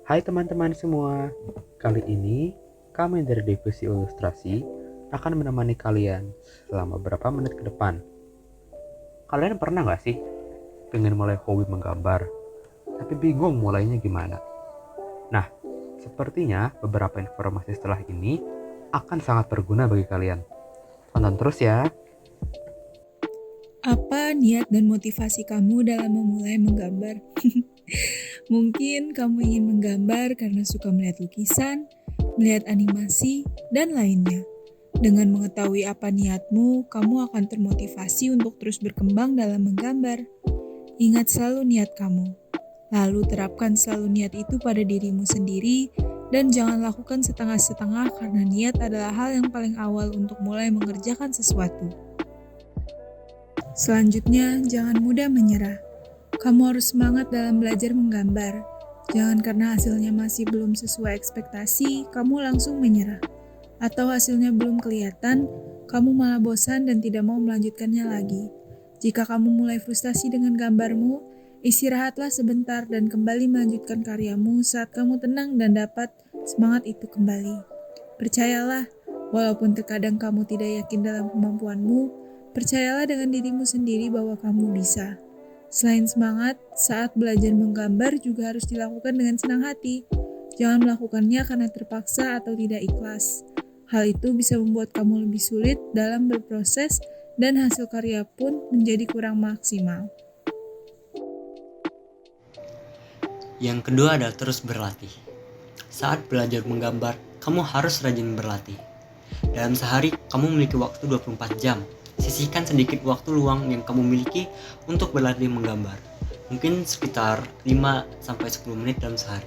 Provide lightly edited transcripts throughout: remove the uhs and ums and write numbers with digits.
Hai teman-teman semua, kali ini kami dari Divisi Ilustrasi akan menemani kalian selama beberapa menit ke depan. Kalian pernah gak sih pengen mulai hobi menggambar, tapi bingung mulainya gimana? Nah, sepertinya beberapa informasi setelah ini akan sangat berguna bagi kalian. Tonton terus ya. Apa niat dan motivasi kamu dalam memulai menggambar? Mungkin kamu ingin menggambar karena suka melihat lukisan, melihat animasi, dan lainnya. Dengan mengetahui apa niatmu, kamu akan termotivasi untuk terus berkembang dalam menggambar. Ingat selalu niat kamu. Lalu terapkan selalu niat itu pada dirimu sendiri dan jangan lakukan setengah-setengah karena niat adalah hal yang paling awal untuk mulai mengerjakan sesuatu. Selanjutnya, jangan mudah menyerah. Kamu harus semangat dalam belajar menggambar. Jangan karena hasilnya masih belum sesuai ekspektasi, kamu langsung menyerah. Atau hasilnya belum kelihatan, kamu malah bosan dan tidak mau melanjutkannya lagi. Jika kamu mulai frustasi dengan gambarmu, istirahatlah sebentar dan kembali melanjutkan karyamu saat kamu tenang dan dapat semangat itu kembali. Percayalah, walaupun terkadang kamu tidak yakin dalam kemampuanmu, percayalah dengan dirimu sendiri bahwa kamu bisa. Selain semangat, saat belajar menggambar juga harus dilakukan dengan senang hati. Jangan melakukannya karena terpaksa atau tidak ikhlas. Hal itu bisa membuat kamu lebih sulit dalam berproses dan hasil karya pun menjadi kurang maksimal. Yang kedua adalah terus berlatih. Saat belajar menggambar, kamu harus rajin berlatih. Dalam sehari, kamu memiliki waktu 24 jam. Sisihkan sedikit waktu luang yang kamu miliki untuk berlatih menggambar. Mungkin sekitar 5-10 menit dalam sehari.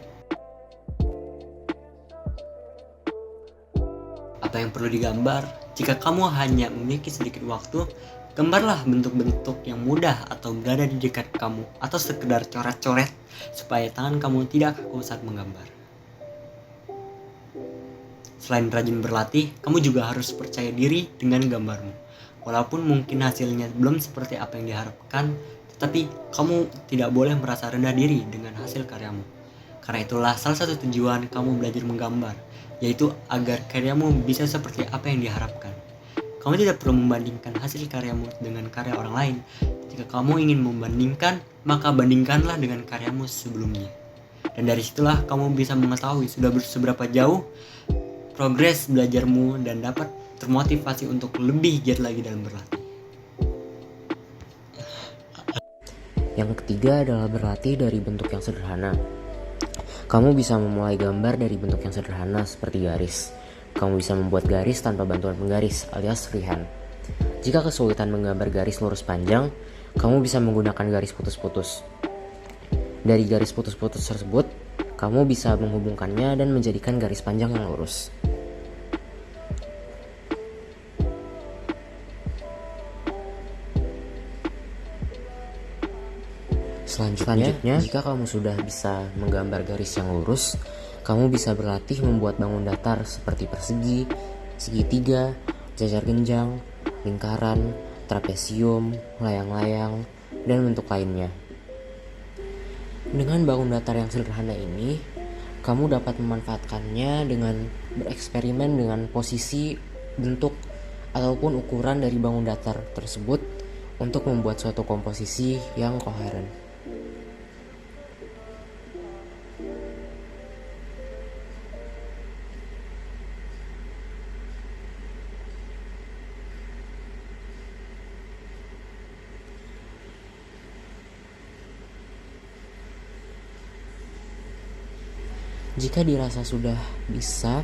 Apa yang perlu digambar? Jika kamu hanya memiliki sedikit waktu, gambarlah bentuk-bentuk yang mudah atau berada di dekat kamu, atau sekedar coret-coret supaya tangan kamu tidak kaku saat menggambar. Selain rajin berlatih, kamu juga harus percaya diri dengan gambarmu. Walaupun mungkin hasilnya belum seperti apa yang diharapkan, tetapi kamu tidak boleh merasa rendah diri dengan hasil karyamu. Karena itulah salah satu tujuan kamu belajar menggambar, yaitu agar karyamu bisa seperti apa yang diharapkan. Kamu tidak perlu membandingkan hasil karyamu dengan karya orang lain. Jika kamu ingin membandingkan, maka bandingkanlah dengan karyamu sebelumnya. Dan dari situlah kamu bisa mengetahui sudah seberapa jauh progres belajarmu dan dapat termotivasi untuk lebih giat lagi dalam berlatih. Yang ketiga adalah berlatih dari bentuk yang sederhana. Kamu bisa memulai gambar dari bentuk yang sederhana seperti garis. Kamu bisa membuat garis tanpa bantuan penggaris alias freehand. Jika kesulitan menggambar garis lurus panjang, kamu bisa menggunakan garis putus-putus. Dari garis putus-putus tersebut, kamu bisa menghubungkannya dan menjadikan garis panjang yang lurus. Selanjutnya, jika kamu sudah bisa menggambar garis yang lurus, kamu bisa berlatih membuat bangun datar seperti persegi, segitiga, jajar genjang, lingkaran, trapesium, layang-layang, dan bentuk lainnya. Dengan bangun datar yang sederhana ini, kamu dapat memanfaatkannya dengan bereksperimen dengan posisi, bentuk, ataupun ukuran dari bangun datar tersebut untuk membuat suatu komposisi yang koheren. Jika dirasa sudah bisa,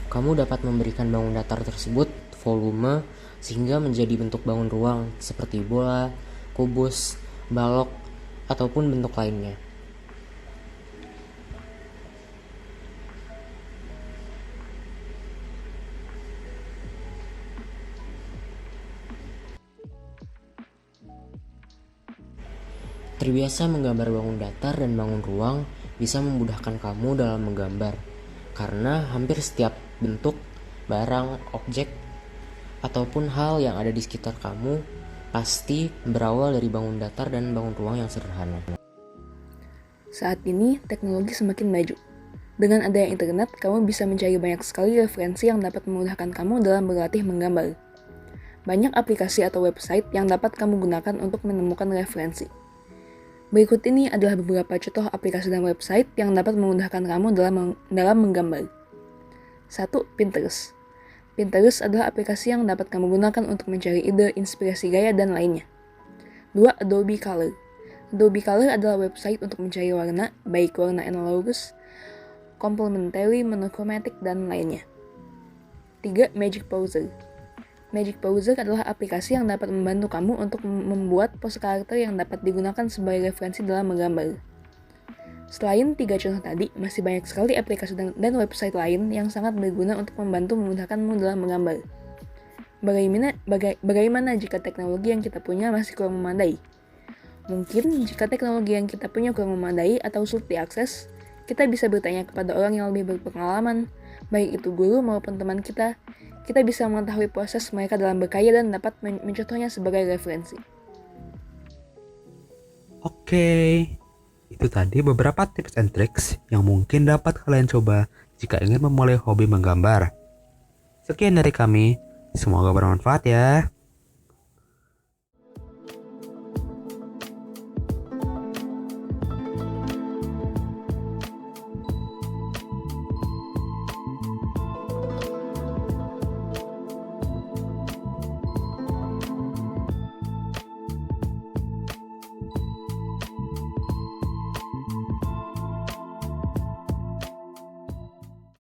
kamu dapat memberikan bangun datar tersebut volume sehingga menjadi bentuk bangun ruang seperti bola, kubus, balok, ataupun bentuk lainnya. Terbiasa menggambar bangun datar dan bangun ruang bisa memudahkan kamu dalam menggambar, karena hampir setiap bentuk, barang, objek, ataupun hal yang ada di sekitar kamu pasti berawal dari bangun datar dan bangun ruang yang sederhana. Saat ini, teknologi semakin maju. Dengan adanya internet, kamu bisa mencari banyak sekali referensi yang dapat memudahkan kamu dalam berlatih menggambar. Banyak aplikasi atau website yang dapat kamu gunakan untuk menemukan referensi. Berikut ini adalah beberapa contoh aplikasi dan website yang dapat memudahkan kamu dalam menggambar. 1. Pinterest. Pinterest adalah aplikasi yang dapat kamu gunakan untuk mencari ide, inspirasi gaya, dan lainnya. 2. Adobe Color. Adobe Color adalah website untuk mencari warna, baik warna analogus, complementary, monochromatic, dan lainnya. 3. Magic Poser. Magic Poser adalah aplikasi yang dapat membantu kamu untuk membuat pose karakter yang dapat digunakan sebagai referensi dalam menggambar. Selain 3 contoh tadi, masih banyak sekali aplikasi dan website lain yang sangat berguna untuk membantu memudahkanmu dalam menggambar. Bagaimana jika teknologi yang kita punya masih kurang memadai? Mungkin jika teknologi yang kita punya kurang memadai atau sulit diakses, kita bisa bertanya kepada orang yang lebih berpengalaman, baik itu guru maupun teman kita. Kita bisa mengetahui proses mereka dalam berkarya dan dapat mencontohnya sebagai referensi. Oke, itu tadi beberapa tips and tricks yang mungkin dapat kalian coba jika ingin memulai hobi menggambar. Sekian dari kami, semoga bermanfaat ya.